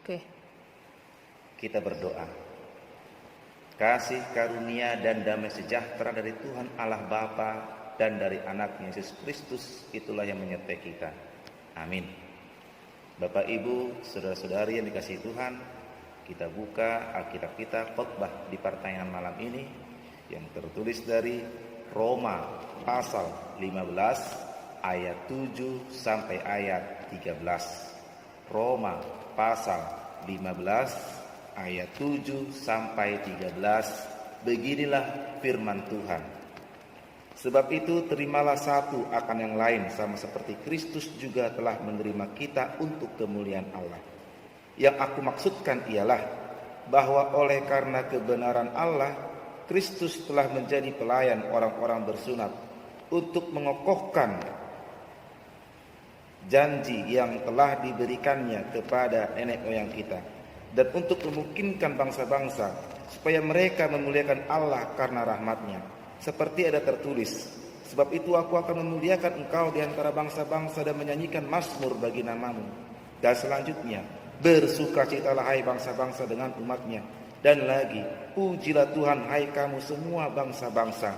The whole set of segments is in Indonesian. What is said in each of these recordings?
Oke. Kita berdoa. Kasih karunia dan damai sejahtera dari Tuhan Allah Bapa dan dari Anaknya Yesus Kristus itulah yang menyertai kita. Amin. Bapak Ibu, saudara-saudari yang dikasihi Tuhan, kita buka Alkitab kita khotbah di pertanyaan malam ini yang tertulis dari Roma pasal 15 ayat 7 sampai ayat 13. Roma pasal 15 ayat 7 sampai 13. Beginilah firman Tuhan. Sebab itu terimalah satu akan yang lain, sama seperti Kristus juga telah menerima kita untuk kemuliaan Allah. Yang aku maksudkan ialah bahwa oleh karena kebenaran Allah, Kristus telah menjadi pelayan orang-orang bersunat untuk mengokohkan janji yang telah diberikannya kepada nenek moyang kita, dan untuk memungkinkan bangsa-bangsa supaya mereka memuliakan Allah karena rahmat-Nya. Seperti ada tertulis, sebab itu aku akan memuliakan engkau di antara bangsa-bangsa dan menyanyikan mazmur bagi namamu. Dan selanjutnya, bersukacitalah hai bangsa-bangsa dengan umat-Nya. Dan lagi, pujilah Tuhan hai kamu semua bangsa-bangsa.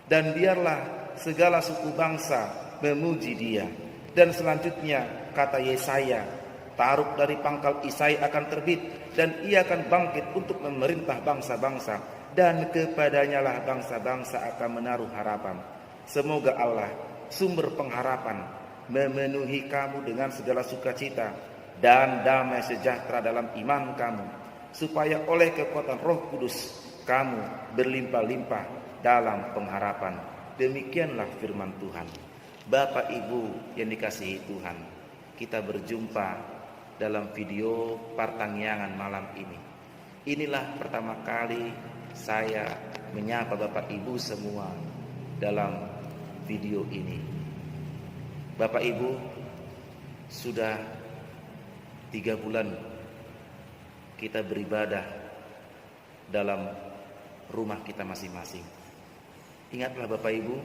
Dan biarlah segala suku bangsa memuji Dia. Dan selanjutnya kata Yesaya, taruk dari pangkal Isai akan terbit, dan ia akan bangkit untuk memerintah bangsa-bangsa, dan kepadanya lah bangsa-bangsa akan menaruh harapan. Semoga Allah, sumber pengharapan, memenuhi kamu dengan segala sukacita dan damai sejahtera dalam iman kamu, supaya oleh kekuatan Roh Kudus kamu berlimpah-limpah dalam pengharapan. Demikianlah firman Tuhan. Bapak Ibu yang dikasihi Tuhan, kita berjumpa dalam video pertanyaan malam ini. Inilah pertama kali saya menyapa Bapak Ibu semua dalam video ini. Bapak Ibu, sudah 3 bulan kita beribadah dalam rumah kita masing-masing. Ingatlah Bapak Ibu,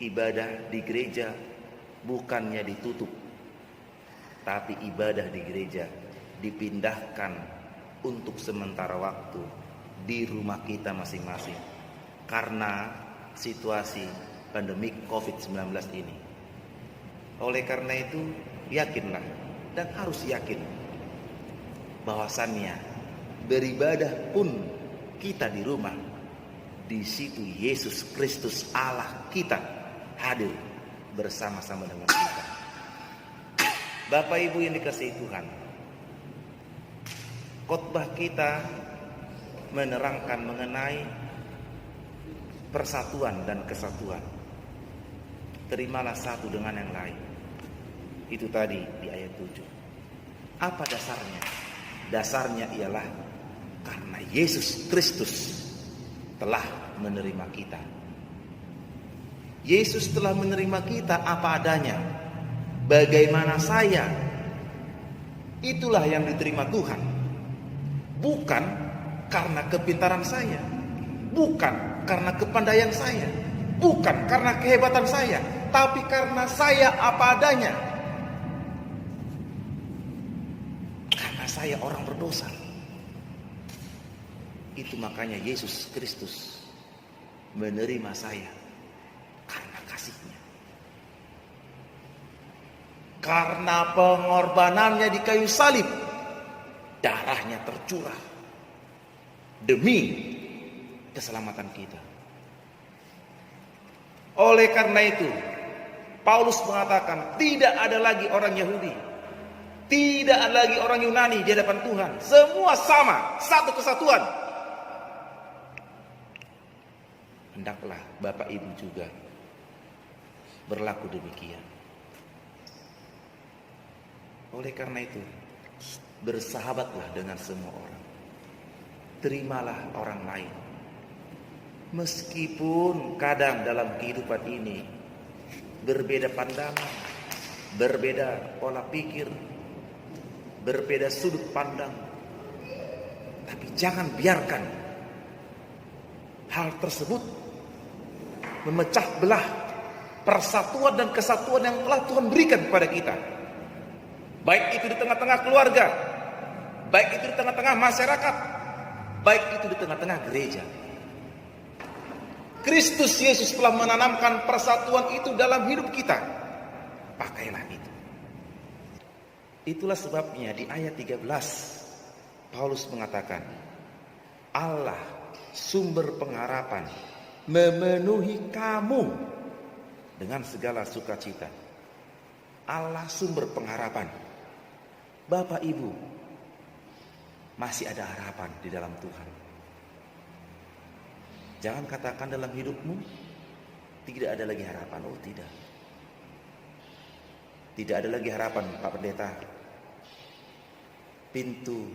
ibadah di gereja bukannya ditutup, tapi ibadah di gereja dipindahkan untuk sementara waktu di rumah kita masing-masing karena situasi pandemik COVID-19 ini. Oleh karena itu, yakinlah dan harus yakin bahwasannya beribadah pun kita di rumah, di situ Yesus Kristus Allah kita hadir bersama-sama dengan kita. Bapak Ibu yang dikasihi Tuhan, khotbah kita menerangkan mengenai persatuan dan kesatuan. Terimalah satu dengan yang lain. Itu tadi di ayat 7. Apa dasarnya? Dasarnya ialah karena Yesus Kristus telah menerima kita. Yesus telah menerima kita apa adanya. Bagaimana saya, itulah yang diterima Tuhan. Bukan karena kepintaran saya, bukan karena kepandaian saya, bukan karena kehebatan saya, tapi karena saya apa adanya. Karena saya orang berdosa. Itu makanya Yesus Kristus menerima saya karena kasih-Nya. Karena pengorbanannya di kayu salib, darahnya tercurah demi keselamatan kita. Oleh karena itu, Paulus mengatakan tidak ada lagi orang Yahudi, tidak ada lagi orang Yunani di hadapan Tuhan. Semua sama, satu kesatuan. Hendaklah Bapak Ibu juga berlaku demikian. Oleh karena itu, bersahabatlah dengan semua orang. Terimalah orang lain. Meskipun kadang dalam kehidupan ini berbeda pandangan, berbeda pola pikir, berbeda sudut pandang, tapi jangan biarkan hal tersebut memecah belah persatuan dan kesatuan yang telah Tuhan berikan kepada kita. Baik itu di tengah-tengah keluarga, baik itu di tengah-tengah masyarakat, baik itu di tengah-tengah gereja. Kristus Yesus telah menanamkan persatuan itu dalam hidup kita. Pakailah itu. Itulah sebabnya di ayat 13 Paulus mengatakan, Allah sumber pengharapan memenuhi kamu dengan segala sukacita. Allah sumber pengharapan. Bapak Ibu, masih ada harapan di dalam Tuhan. Jangan katakan dalam hidupmu tidak ada lagi harapan. Oh tidak. Tidak ada lagi harapan, Pak Pendeta. Pintu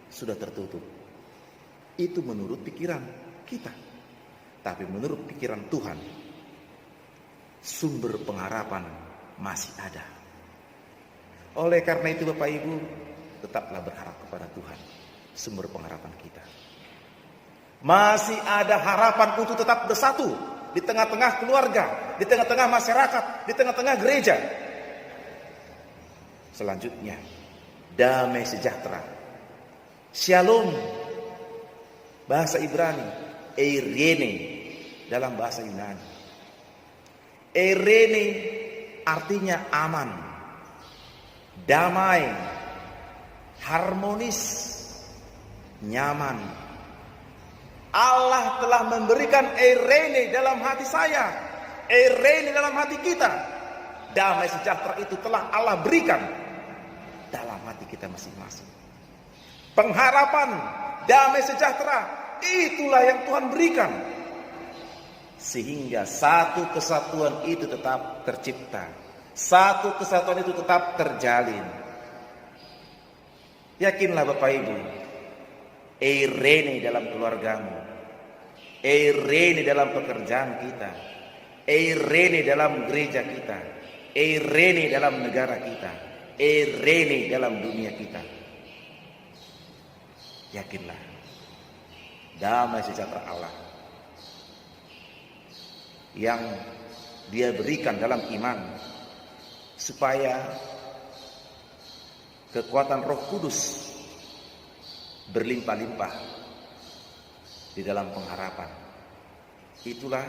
sudah tertutup. Itu menurut pikiran kita. Tapi menurut pikiran Tuhan, sumber pengharapan masih ada. Oleh karena itu Bapak Ibu, tetaplah berharap kepada Tuhan, sumber pengharapan kita. Masih ada harapan untuk tetap bersatu di tengah-tengah keluarga, di tengah-tengah masyarakat, di tengah-tengah gereja. Selanjutnya, damai sejahtera. Shalom, bahasa Ibrani, eirene dalam bahasa Yunani. Eirene artinya aman, damai, harmonis, nyaman. Allah telah memberikan eirene dalam hati saya, eirene dalam hati kita. Damai sejahtera itu telah Allah berikan dalam hati kita masing-masing. Pengharapan, damai sejahtera, itulah yang Tuhan berikan. Sehingga satu kesatuan itu tetap tercipta. Satu kesatuan itu tetap terjalin. Yakinlah Bapak Ibu, eirene dalam keluargamu, eirene dalam pekerjaan kita, eirene dalam gereja kita, eirene dalam negara kita, eirene dalam dunia kita. Yakinlah, damai sejahtera Allah yang Dia berikan dalam iman, supaya kekuatan Roh Kudus berlimpah-limpah di dalam pengharapan. Itulah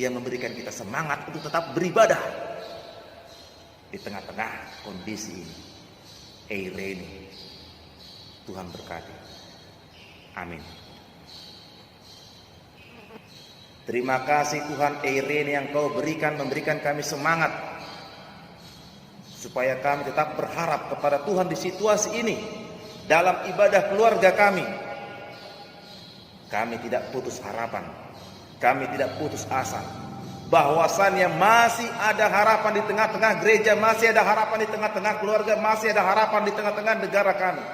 yang memberikan kita semangat untuk tetap beribadah di tengah-tengah kondisi ini. Eirene. Tuhan berkati. Amin. Terima kasih Tuhan, eirene yang Kau berikan, memberikan kami semangat supaya kami tetap berharap kepada Tuhan di situasi ini. Dalam ibadah keluarga kami tidak putus harapan, kami tidak putus asa, bahwasannya masih ada harapan di tengah-tengah gereja, masih ada harapan di tengah-tengah keluarga, masih ada harapan di tengah-tengah negara kami,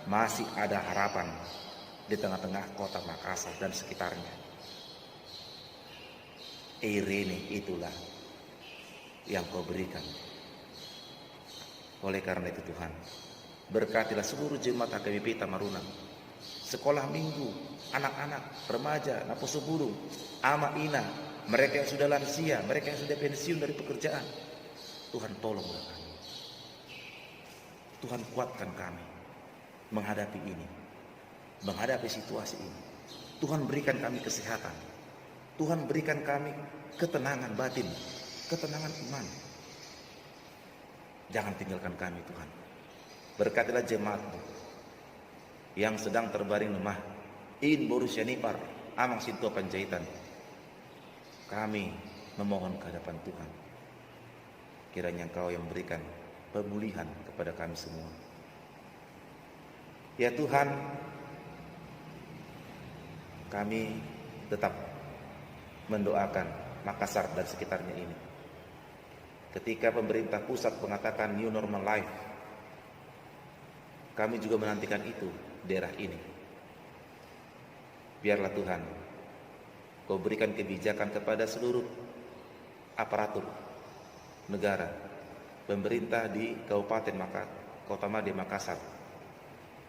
masih ada harapan di tengah-tengah kota Makassar dan sekitarnya. Eirene itulah yang Kau berikan. Oleh karena itu Tuhan, berkatilah seluruh jemaat HKBP Tamarunang, sekolah minggu, anak-anak, remaja, Naposo Burung, Ama Ina, mereka yang sudah lansia, mereka yang sudah pensiun dari pekerjaan. Tuhan tolonglah kami. Tuhan kuatkan kami menghadapi ini, menghadapi situasi ini. Tuhan berikan kami kesehatan. Tuhan berikan kami ketenangan batin, ketenangan iman. Jangan tinggalkan kami Tuhan. Berkatilah jemaat-Mu yang sedang terbaring lemah, In Borussia Nipar, Amang Sintua Panjaitan. Kami memohon ke hadapan Tuhan, kiranya Engkau yang berikan pemulihan kepada kami semua. Ya Tuhan, kami tetap mendoakan Makassar dan sekitarnya ini. Ketika pemerintah pusat mengatakan new normal life, kami juga menantikan itu daerah ini. Biarlah Tuhan, Kau berikan kebijakan kepada seluruh aparatur negara, pemerintah di Kabupaten Kota Made Makassar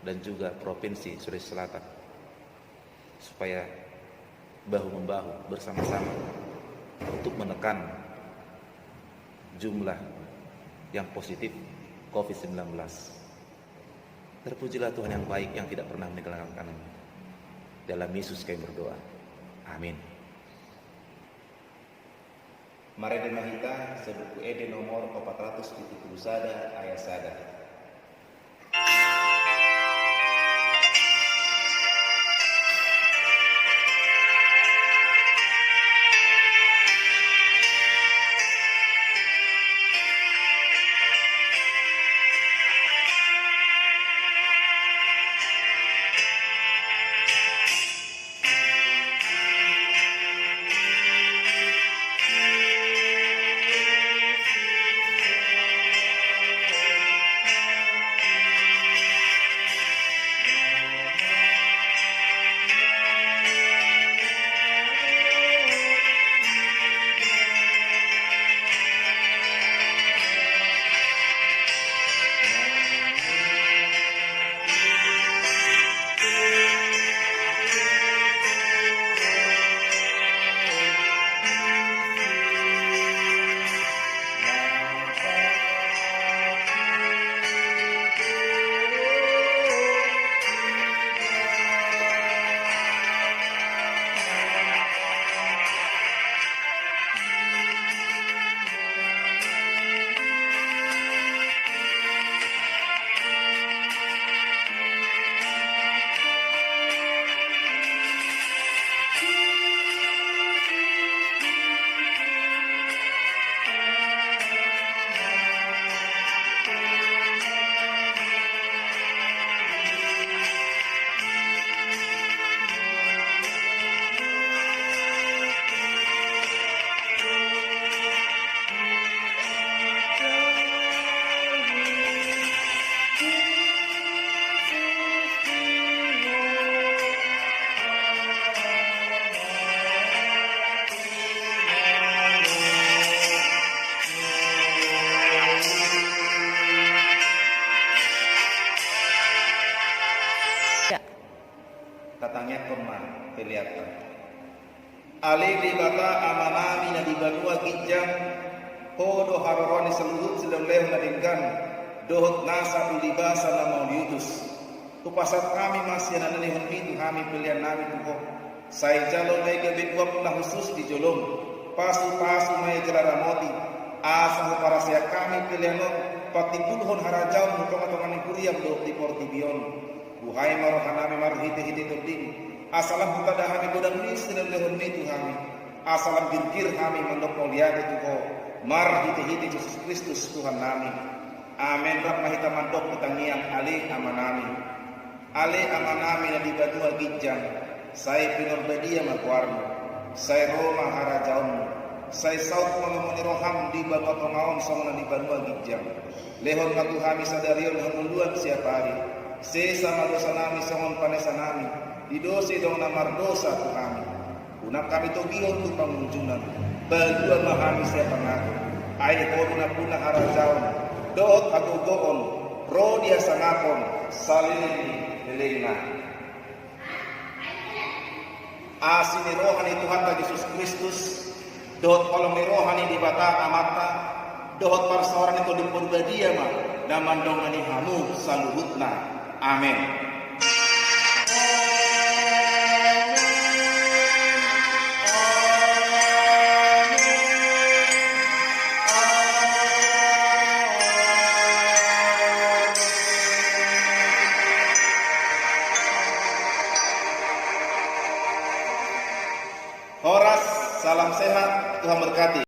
dan juga Provinsi Sulawesi Selatan, supaya bahu-membahu bersama-sama untuk menekan jumlah yang positif COVID-19. Terpujilah Tuhan yang baik yang tidak pernah meninggalkan kami. Dalam Yesus kami berdoa. Amin. Mari demahita sebuku Ede nomor 470 sada ayat sada. Katanya koma kelihatan. Ali di bata amanami na di banua gijang podo haroroni seluhut sedang leh na denggan dohot nasa ulibasa na mauliutus. Tupasat kami masih na nalihon itu kami pilihan nami tuho. Saya jalon lege bekwap na khusus di jolong. Pasu-pasu may jelaramoti. Asa para saya kami pilihan no pati puluhon harajau mutonga-tonga ni kuriam do di portibion. Buhay marohanami marhiti-hiti turding. Asalam buka dahami godang nis dengan lehon itu kami. Asalam birkir kami mandok muliadi tuho. Marhiti-hiti Yesus Kristus Tuhan nami. Amin. Rap mahita mandok ketangiang alih amanami. Alih amanami na di badua gijang. Saya pinorbedia magwarmo. Saya Roma harajaonmu. Saya saut mengemuni roham di badua pengaon sama na di badua gijang. Lehon matuhami sadarion hanuluan siapa hari. Sesama dosa nami songon panesa nami di dosa dong namar dosa tu kami. Unang kami togion tu pangunjunan. Badua mahami siapa ngaku. Air koruna punah harajaon. Doot agogoon. Rodia sangapon. Salini lelena. Asini rohani Tuhan Yesus Kristus. Doot kolong rohani di bata amata. Doot parsoran itu di purbadia mah. Namandong ani hamu saluhutna. Amin. Horas, salam sehat, Tuhan berkati.